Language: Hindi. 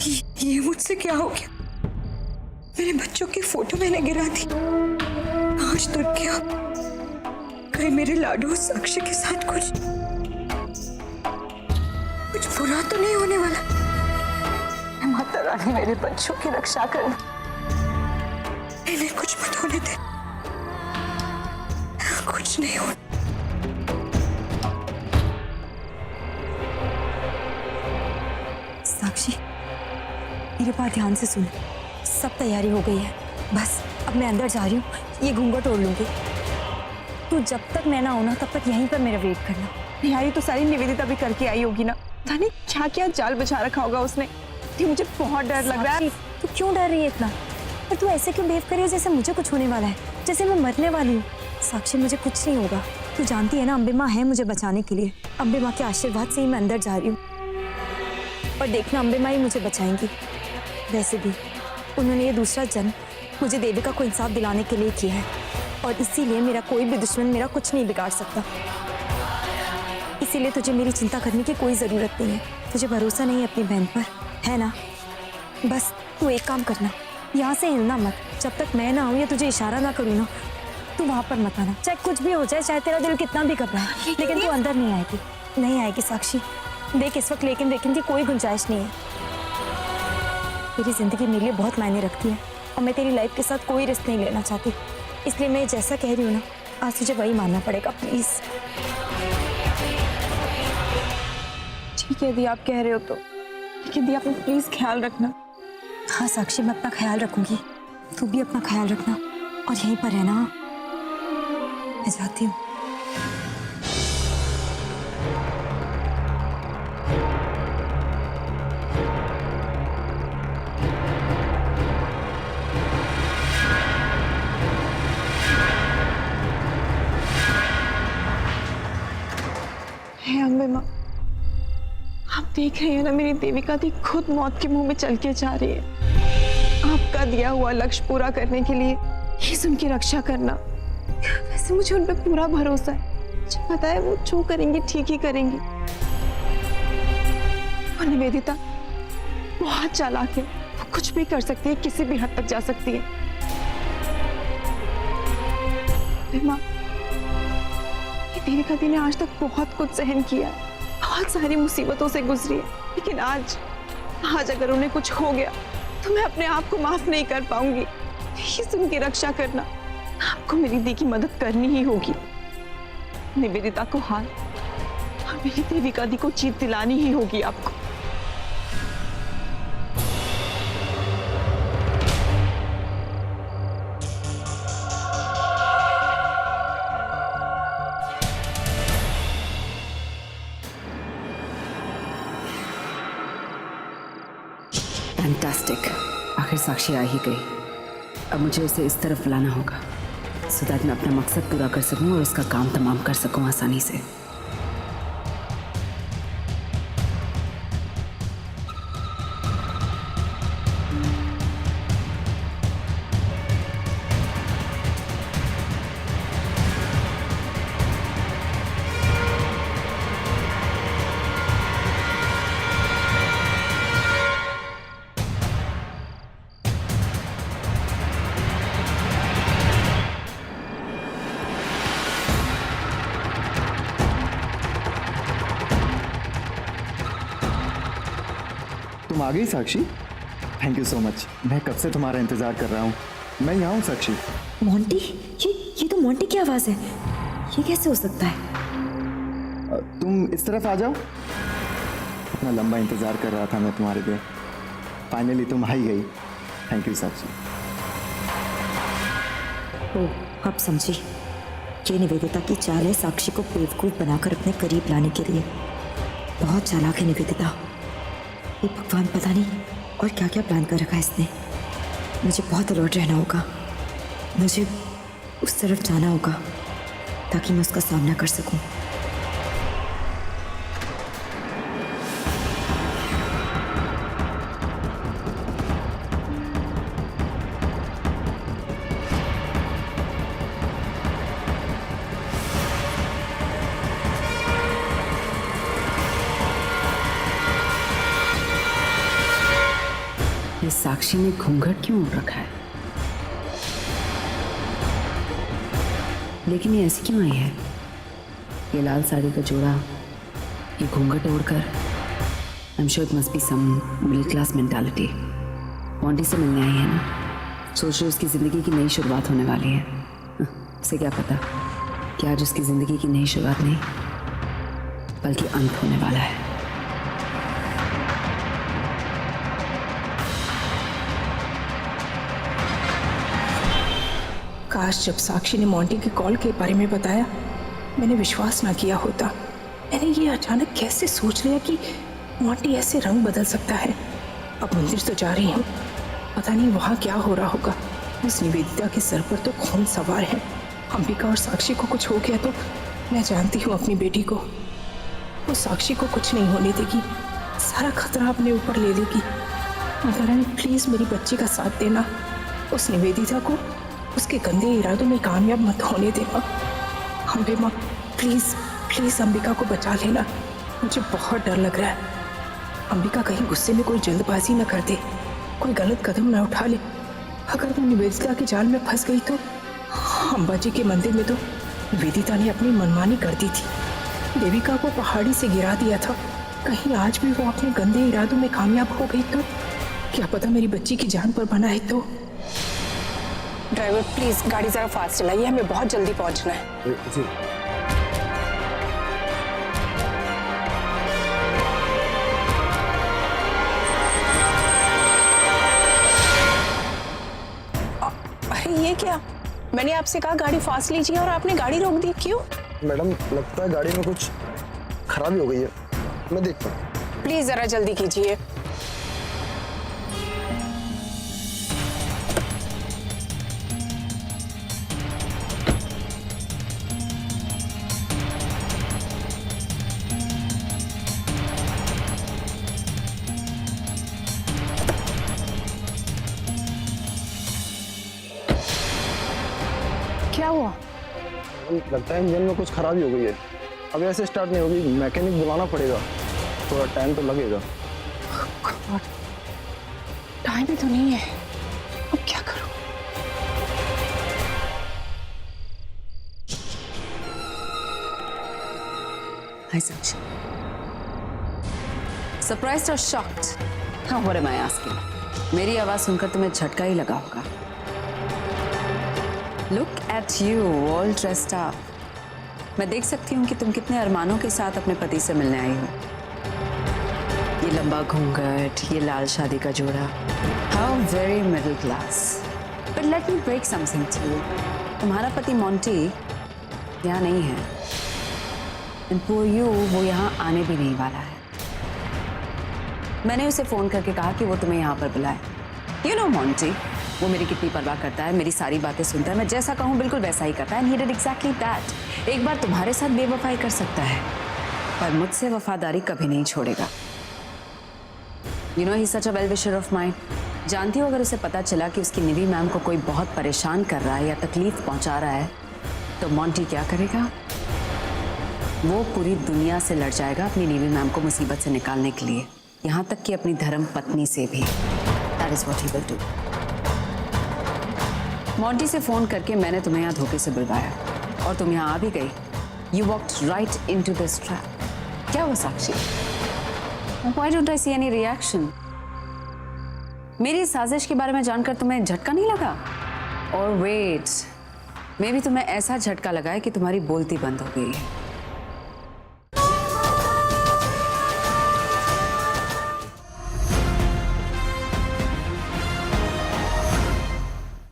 ये मुझसे क्या हो गया? मेरे बच्चों की फोटो मैंने गिरा दी, आज तो क्या कहीं मेरे लाडू साक्षी के साथ कुछ बुरा तो नहीं होने वाला? माता रानी मेरे बच्चों की रक्षा करना, इन्हें कुछ मत होने दे, कुछ नहीं हो। साक्षी, मेरी बात ध्यान से सुन, सब तैयारी हो गई है, बस अब मैं अंदर जा रही हूँ, ये घूंघट ओढ़ लूंगी। तू जब तक मैं ना आऊँ ना तब तक यहीं पर मेरा वेट करना। तैयारी तो सारी निवेदिता भी करके आई होगी ना, जाने क्या क्या जाल बिछा रखा होगा उसने। ये मुझे बहुत डर लग रहा है। तू क्यों डर रही है इतना? और तू ऐसे क्यों बिहेव कर रही है जैसे मुझे कुछ होने वाला है, जैसे मैं मरने वाली हूँ? साक्षी, मुझे कुछ नहीं होगा, तू जानती है ना, अम्बे माँ है मुझे बचाने के लिए। अम्बे माँ के आशीर्वाद से ही मैं अंदर जा रही हूँ, और देखना अम्बे माँ ही मुझे बचाएंगी। वैसे भी उन्होंने ये दूसरा जन्म मुझे देविका को इंसाफ दिलाने के लिए किया है, और इसीलिए मेरा कोई भी दुश्मन मेरा कुछ नहीं बिगाड़ सकता। इसीलिए तुझे मेरी चिंता करने की कोई जरूरत नहीं है। तुझे भरोसा नहीं है अपनी बहन पर, है ना? बस तू एक काम करना, यहाँ से हिलना मत, जब तक मैं ना आऊँ या तुझे इशारा ना करूँ ना, तू वहाँ पर मत आना। चाहे कुछ भी हो जाए, चाहे तेरा दिल कितना भी घबराए, लेकिन तू अंदर नहीं आएगी, नहीं आएगी साक्षी। देख, इस वक्त लेकिन की कोई गुंजाइश नहीं है। तेरी जिंदगी मेरे लिए बहुत मायने रखती है, और मैं तेरी लाइफ के साथ कोई रिस्क नहीं लेना चाहती, इसलिए मैं जैसा कह रही हूँ ना, आज तुझे वही मानना पड़ेगा, प्लीज। ठीक है, यदि आप कह रहे हो तो, लेकिन यदि आप प्लीज ख्याल रखना। हाँ साक्षी, मैं अपना ख्याल रखूंगी, तू भी अपना ख्याल रखना, और यहीं पर रहना। मैं जाती हूँ। हे अम्बे माँ, आप देख रहे हैं ना, मेरी देविका दी खुद मौत के मुंह में चल के जा रही है। आपका दिया हुआ लक्ष्य पूरा करने के लिए ही उनकी रक्षा करना। वैसे मुझे उन पर पूरा भरोसा है, मुझे पता है वो जो करेंगी ठीक ही करेंगी। और निवेदिता बहुत चालाक है, वो कुछ भी कर सकती है, किसी भी हद तक जा सकती है। माँ, देविका दी ने आज तक बहुत कुछ सहन किया, बहुत सारी मुसीबतों से गुजरी है, लेकिन आज अगर उन्हें कुछ हो गया तो मैं अपने आप को माफ नहीं कर पाऊंगी। प्लीज उनकी रक्षा करना, आपको मेरी दी की मदद करनी ही होगी। निवेदिता को हार और मेरी देविका दी को जीत दिलानी ही होगी आपको। फैंटास्टिक, आखिर साक्षी आ ही गई। अब मुझे उसे इस तरफ बुलाना होगा, सो दैट मैं अपना मकसद पूरा कर सकूं और उसका काम तमाम कर सकूं आसानी से। तुम आ गई साक्षी? थैंक यू सो मच, मैं कब से तुम्हारा इंतजार कर रहा हूँ। मैं यहाँ हूँ साक्षी। मोंटी, ये तो मोंटी की आवाज है, ये कैसे हो सकता है? तुम इस तरफ आ जाओ, इतना लंबा इंतजार कर रहा था मैं तुम्हारे लिए, फाइनली तुम आ ही गई। थैंक यू साक्षी। ओह, अब समझी, ये निवेदिता की चाल है साक्षी को बेवकूफ बनाकर अपने करीब लाने के लिए। बहुत चालाक है निवेदिता, ये भगवान पता नहीं और क्या क्या प्लान कर रखा है इसने। मुझे बहुत अलर्ट रहना होगा, मुझे उस तरफ जाना होगा ताकि मैं उसका सामना कर सकूं। ये साक्षी ने घूंघट क्यों ओढ़ रखा है? लेकिन ये ऐसी क्यों आई है? ये लाल साड़ी का जोड़ा, ये घूंघट ओढ़कर, I am sure it must be some middle class mentality. Monty से मिलने आई है ना, सोच रही उसकी ज़िंदगी की नई शुरुआत होने वाली है। उसे क्या पता कि आज उसकी ज़िंदगी की नई शुरुआत नहीं बल्कि अंत होने वाला है। काश जब साक्षी ने मोंटी के कॉल के बारे में बताया मैंने विश्वास ना किया होता। मैंने ये अचानक कैसे सोच लिया कि मोंटी ऐसे रंग बदल सकता है। अब मंदिर तो जा रही हूँ, पता नहीं वहाँ क्या हो रहा होगा। उस निवेदिता के सर पर तो खून सवार है। अंबिका और साक्षी को कुछ हो गया तो मैं जानती हूँ अपनी बेटी को, वो साक्षी को कुछ नहीं होने देगी, सारा खतरा अपने ऊपर ले लेगी। मगर प्लीज़ मेरी बच्ची का साथ देना, उस निवेदिता को उसके गंदे इरादों में कामयाब मत होने देना। अम्बे माँ प्लीज़ प्लीज़ अंबिका को बचा लेना, मुझे बहुत डर लग रहा है। अंबिका कहीं गुस्से में कोई जल्दबाजी न कर दे, कोई गलत कदम न उठा ले। अगर वो निवेदिता के जाल में फंस गई तो अंबा जी के मंदिर में तो निवेदिता ने अपनी मनमानी कर दी थी, देविका को पहाड़ी से गिरा दिया था। कहीं आज भी वो अपने गंदे इरादों में कामयाब हो गई तो क्या पता मेरी बच्ची की जान पर बना है तो। ड्राइवर प्लीज गाड़ी जरा फास्ट चलाइए, हमें बहुत जल्दी पहुंचना है। जी। अरे ये क्या, मैंने आपसे कहा गाड़ी फास्ट लीजिए और आपने गाड़ी रोक दी, क्यों? मैडम लगता है गाड़ी में कुछ खराबी हो गई है, मैं देखता हूँ। प्लीज जरा जल्दी कीजिए। क्या हुआ? लगता है इंजन में कुछ खराबी हो गई है, अब ऐसे स्टार्ट नहीं होगी, मैकेनिक बुलाना पड़ेगा, थोड़ा टाइम तो लगेगा। टाइम ही तो नहीं है, अब क्या करूं? Hi, Sakshi. Surprised or shocked? How, what am I asking? मेरी आवाज सुनकर तुम्हें झटका ही लगा होगा। Look at you, all dressed up. मैं देख सकती हूँ कि तुम कितने अरमानों के साथ अपने पति से मिलने आई हो। ये लंबा घूंघट, ये लाल शादी का जोड़ा। How very middle class. But let me break something to you. तुम्हारा पति मोंटी यहाँ नहीं है। And poor you, वो यहाँ आने भी नहीं वाला है। मैंने उसे फोन करके कहा कि वो तुम्हें यहाँ पर बुलाए। You know मोंटी, वो मेरी कितनी परवाह करता है, मेरी सारी बातें सुनता है, मैं जैसा कहूँ बिल्कुल वैसा ही करता है। And he did exactly that. एक बार तुम्हारे साथ बेवफाई कर सकता है, पर मुझसे वफादारी कभी नहीं छोड़ेगा। You know he's such a well-wisher of mine. जानती हो अगर उसे पता चला कि उसकी निवी मैम को कोई बहुत परेशान कर रहा है या तकलीफ पहुंचा रहा है, तो मोंटी क्या करेगा? वो पूरी दुनिया से लड़ जाएगा अपनी निवी मैम को मुसीबत से निकालने के लिए, यहाँ तक कि अपनी धर्म पत्नी से भी। That is what he will do. Monty से फोन करके मैंने तुम्हें यहाँ धोखे से बुलवाया और तुम यहाँ आ भी गई। You walked right into this trap. क्या हुआ साक्षी? Why don't I see any reaction? मेरी साजिश के बारे में जानकर तुम्हें झटका नहीं लगा? और wait, मे भी तुम्हें ऐसा झटका लगा है कि तुम्हारी बोलती बंद हो गई है।